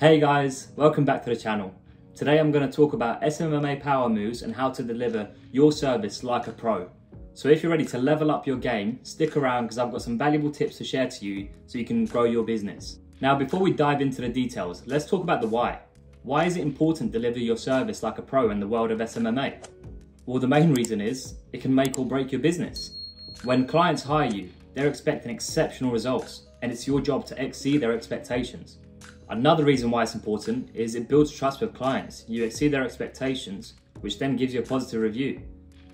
Hey guys, welcome back to the channel. Today I'm going to talk about SMMA power moves and how to deliver your service like a pro. So if you're ready to level up your game, stick around because I've got some valuable tips to share to you so you can grow your business. Now before we dive into the details, let's talk about the why. Why is it important to deliver your service like a pro in the world of SMMA? Well, the main reason is it can make or break your business. When clients hire you, they're expecting exceptional results and it's your job to exceed their expectations. Another reason why it's important is it builds trust with clients. You exceed their expectations, which then gives you a positive review.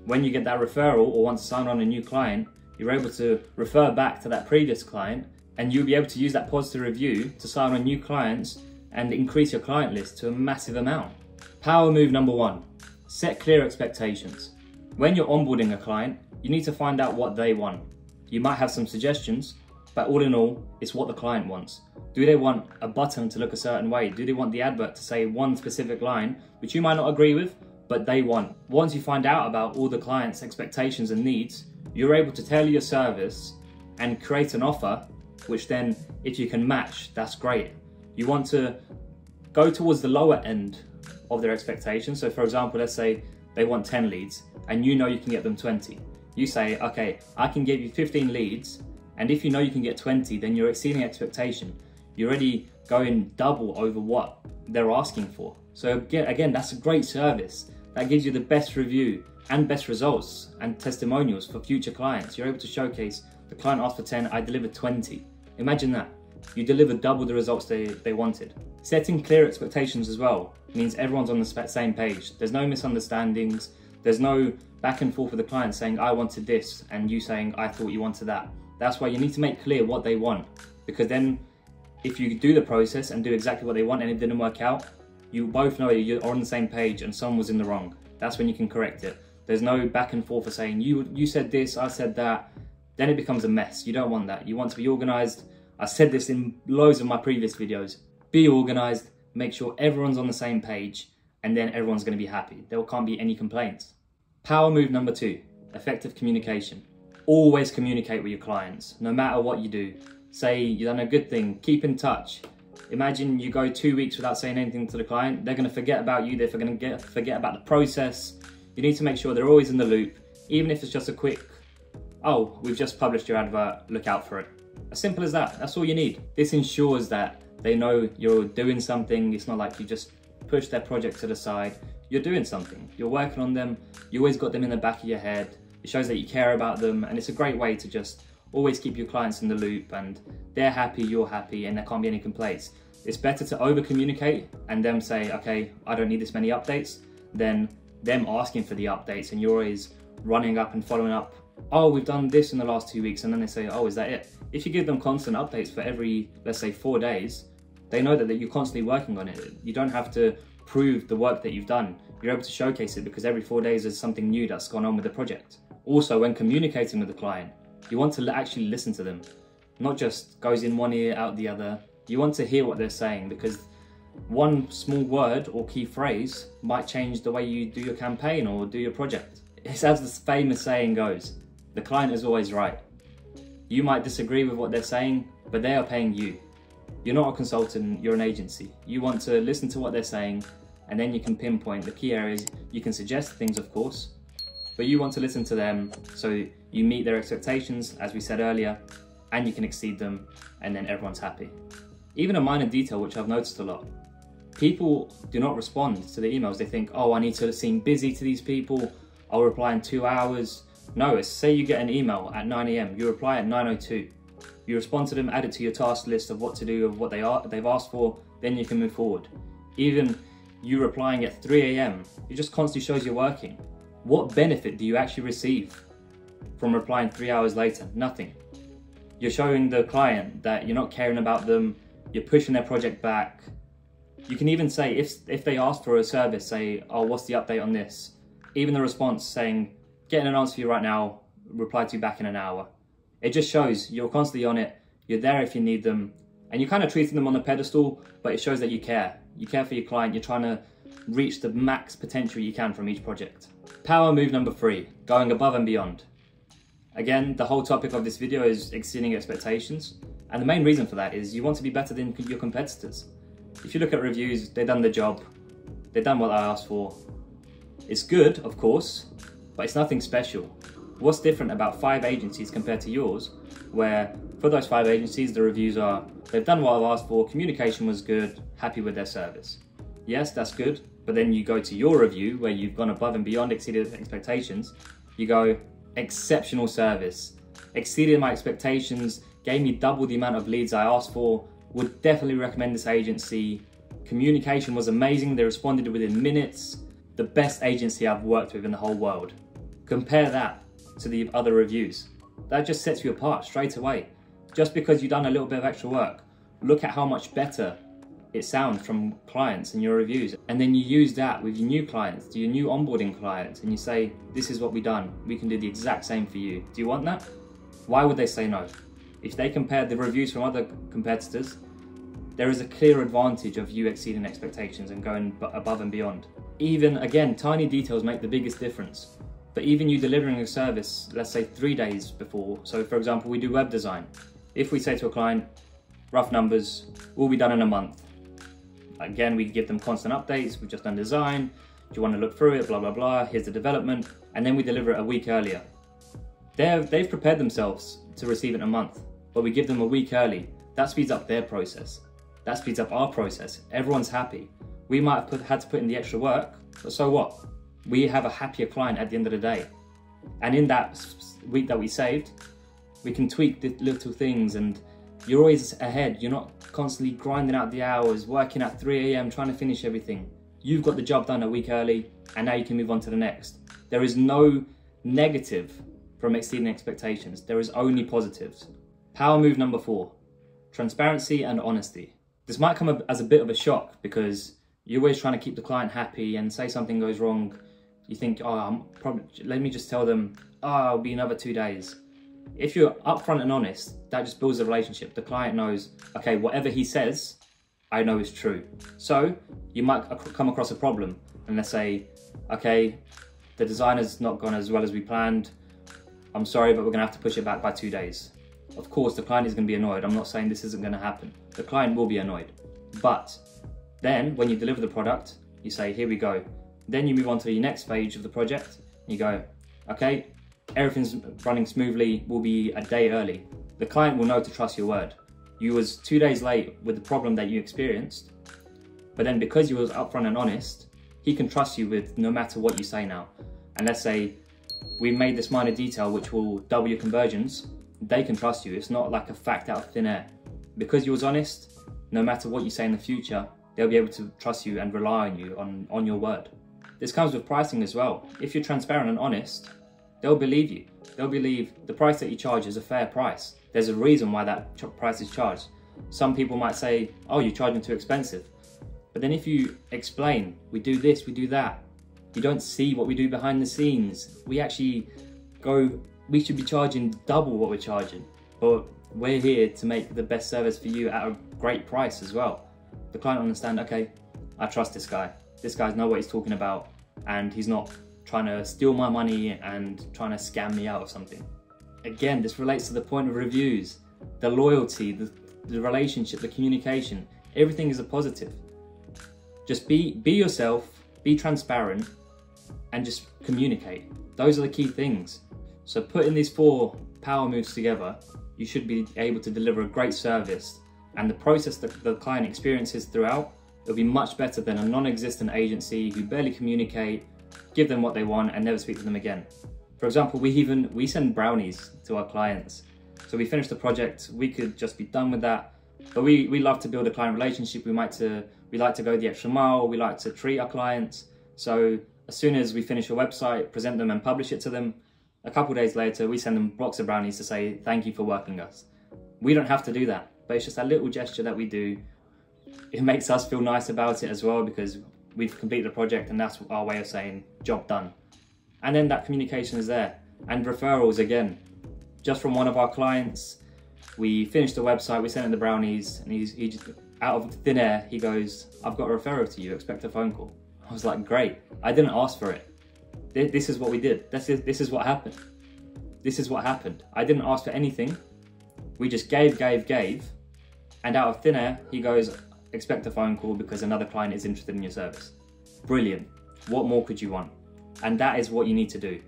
When you get that referral or want to sign on a new client, you're able to refer back to that previous client and you'll be able to use that positive review to sign on new clients and increase your client list to a massive amount. Power move number 1, set clear expectations. When you're onboarding a client, you need to find out what they want. You might have some suggestions, but all in all, it's what the client wants. Do they want a button to look a certain way? Do they want the advert to say one specific line, which you might not agree with, but they want? Once you find out about all the client's expectations and needs, you're able to tailor your service and create an offer, which then, if you can match, that's great. You want to go towards the lower end of their expectations. So for example, let's say they want 10 leads and you know you can get them 20. You say, okay, I can give you 15 leads, and if you know you can get 20, then you're exceeding expectation. You're already going double over what they're asking for. So again, that's a great service. That gives you the best review and best results and testimonials for future clients. You're able to showcase the client asked for 10, I delivered 20. Imagine that. You delivered double the results they wanted. Setting clear expectations as well means everyone's on the same page. There's no misunderstandings. There's no back and forth with the client saying, I wanted this, and you saying, I thought you wanted that. That's why you need to make clear what they want, because then if you do the process and do exactly what they want and it didn't work out, you both know you're on the same page and someone was in the wrong. That's when you can correct it. There's no back and forth for saying, you said this, I said that. Then it becomes a mess. You don't want that. You want to be organized. I said this in loads of my previous videos. Be organized, make sure everyone's on the same page, and then everyone's going to be happy. There can't be any complaints. Power move number 2, effective communication. Always communicate with your clients, no matter what you do. Say you've done a good thing, keep in touch. Imagine you go 2 weeks without saying anything to the client, they're going to forget about you, they're going to forget about the process. You need to make sure they're always in the loop, even if it's just a quick, oh, we've just published your advert, look out for it. As simple as that, that's all you need. This ensures that they know you're doing something. It's not like you just push their project to the side. You're doing something, you're working on them, you always got them in the back of your head. It shows that you care about them, and it's a great way to just always keep your clients in the loop, and they're happy, you're happy, and there can't be any complaints. It's better to over communicate and them say, okay, I don't need this many updates, than them asking for the updates and you're always running up and following up. Oh, we've done this in the last 2 weeks, and then they say, oh, is that it? If you give them constant updates for every, let's say 4 days, they know that you're constantly working on it. You don't have to prove the work that you've done. You're able to showcase it because every 4 days there's something new that's gone on with the project. Also, when communicating with the client, you want to actually listen to them, not just goes in one ear, out the other. You want to hear what they're saying, because one small word or key phrase might change the way you do your campaign or do your project. It's as the famous saying goes, the client is always right. You might disagree with what they're saying, but they are paying you. You're not a consultant, you're an agency. You want to listen to what they're saying, and then you can pinpoint the key areas. You can suggest things, of course, but you want to listen to them so you meet their expectations, as we said earlier, and you can exceed them, and then everyone's happy. Even a minor detail, which I've noticed a lot. People do not respond to the emails. They think, oh, I need to seem busy to these people. I'll reply in 2 hours. No, it's say you get an email at 9 AM, you reply at 9:02. You respond to them, add it to your task list of what to do, of what they've asked for, then you can move forward. Even you replying at 3 AM, it just constantly shows you're working. What benefit do you actually receive from replying 3 hours later? Nothing. You're showing the client that you're not caring about them, you're pushing their project back. You can even say, if they ask for a service, say, oh, what's the update on this? Even the response saying, getting an answer for you right now, reply to you back in an hour. It just shows you're constantly on it, you're there if you need them, and you're kind of treating them on a pedestal, but it shows that you care. You care for your client, you're trying to reach the max potential you can from each project. Power move number 3, going above and beyond. Again, the whole topic of this video is exceeding expectations, and the main reason for that is you want to be better than your competitors. If you look at reviews, they've done the job, they've done what I asked for. It's good, of course, but it's nothing special. What's different about 5 agencies compared to yours, where for those 5 agencies, the reviews are, they've done what I've asked for, communication was good, happy with their service. Yes, that's good, but then you go to your review where you've gone above and beyond, exceeded expectations. You go, exceptional service, exceeded my expectations, gave me double the amount of leads I asked for, would definitely recommend this agency. Communication was amazing, they responded within minutes. The best agency I've worked with in the whole world. Compare that to the other reviews. That just sets you apart straight away. Just because you've done a little bit of extra work, look at how much better it sounds from clients in your reviews. And then you use that with your new clients, your new onboarding clients, and you say, this is what we've done. We can do the exact same for you. Do you want that? Why would they say no? If they compare the reviews from other competitors, there is a clear advantage of you exceeding expectations and going above and beyond. Even, again, tiny details make the biggest difference. But even you delivering a service, let's say 3 days before. So for example, we do web design. If we say to a client, rough numbers, will be done in a month. Again, we give them constant updates. We've just done design. Do you want to look through it? Blah, blah, blah. Here's the development. And then we deliver it a week earlier. They've prepared themselves to receive it in a month, but we give them a week early. That speeds up their process. That speeds up our process. Everyone's happy. We might have had to put in the extra work, but so what? We have a happier client at the end of the day. And in that week that we saved, we can tweak the little things, and you're always ahead. You're not constantly grinding out the hours, working at 3 AM, trying to finish everything. You've got the job done a week early, and now you can move on to the next. There is no negative from exceeding expectations. There is only positives. Power move number 4, transparency and honesty. This might come as a bit of a shock because you're always trying to keep the client happy, and say something goes wrong, you think, oh, let me just tell them, oh, it'll be another 2 days. If you're upfront and honest, that just builds a relationship. The client knows, okay, whatever he says, I know is true. So you might come across a problem, and let's say, okay, the designer's not gone as well as we planned. I'm sorry, but we're gonna have to push it back by 2 days. Of course, the client is gonna be annoyed. I'm not saying this isn't gonna happen. The client will be annoyed. But then when you deliver the product, you say, here we go. Then you move on to the next stage of the project. You go, okay, everything's running smoothly, we'll be a day early. The client will know to trust your word. You was 2 days late with the problem that you experienced, but then because you was upfront and honest, he can trust you with no matter what you say now. And let's say we made this minor detail which will double your conversions, they can trust you. It's not like a fact out of thin air. Because you was honest, no matter what you say in the future, they'll be able to trust you and rely on you on your word. This comes with pricing as well. If you're transparent and honest, they'll believe you. They'll believe the price that you charge is a fair price. There's a reason why that price is charged. Some people might say, oh, you're charging too expensive. But then if you explain, we do this, we do that, you don't see what we do behind the scenes. We actually go, we should be charging double what we're charging, but we're here to make the best service for you at a great price as well. The client will understand, okay, I trust this guy. This guy knows what he's talking about, and he's not trying to steal my money and trying to scam me out of something. Again, this relates to the point of reviews. The loyalty, the relationship, the communication, everything is a positive. Just be yourself, be transparent, and just communicate. Those are the key things. So putting these 4 power moves together, you should be able to deliver a great service, and the process that the client experiences throughout, it'll be much better than a non-existent agency who barely communicate, give them what they want and never speak to them again. For example, we send brownies to our clients. So we finish the project, we could just be done with that, but we love to build a client relationship. We like to go the extra mile, we like to treat our clients. So as soon as we finish a website, present them and publish it to them, a couple days later, we send them a box of brownies to say, thank you for working us. We don't have to do that, but it's just a little gesture that we do. It makes us feel nice about it as well because we've completed the project, and that's our way of saying, job done. And then that communication is there. And referrals, again, just from one of our clients, we finished the website, we sent him the brownies, and he just, out of thin air, he goes, I've got a referral to you, expect a phone call. I was like, great, I didn't ask for it. This is what we did. This is what happened. This is what happened. I didn't ask for anything. We just gave. And out of thin air, he goes, expect a phone call because another client is interested in your service. Brilliant. What more could you want? And that is what you need to do.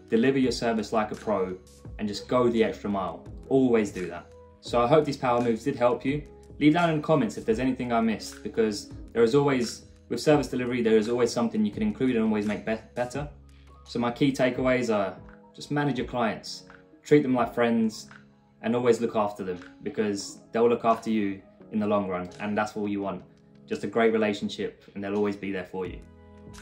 Deliver your service like a pro and just go the extra mile. Always do that. So I hope these power moves did help you. Leave down in the comments if there's anything I missed, because there is always, with service delivery, there is always something you can include and always make better. So my key takeaways are just manage your clients, treat them like friends, and always look after them, because they'll look after you in the long run, and that's all you want. Just a great relationship, and they'll always be there for you.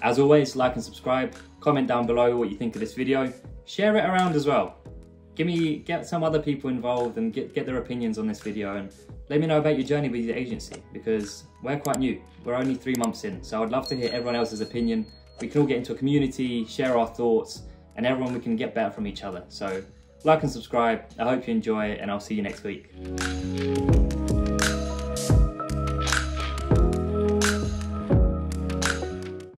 As always, like and subscribe, comment down below what you think of this video, share it around as well. Get some other people involved and get their opinions on this video, and let me know about your journey with your agency, because we're quite new. We're only 3 months in, so I'd love to hear everyone else's opinion. We can all get into a community, share our thoughts, and everyone we can get better from each other. So like and subscribe. I hope you enjoy it, and I'll see you next week.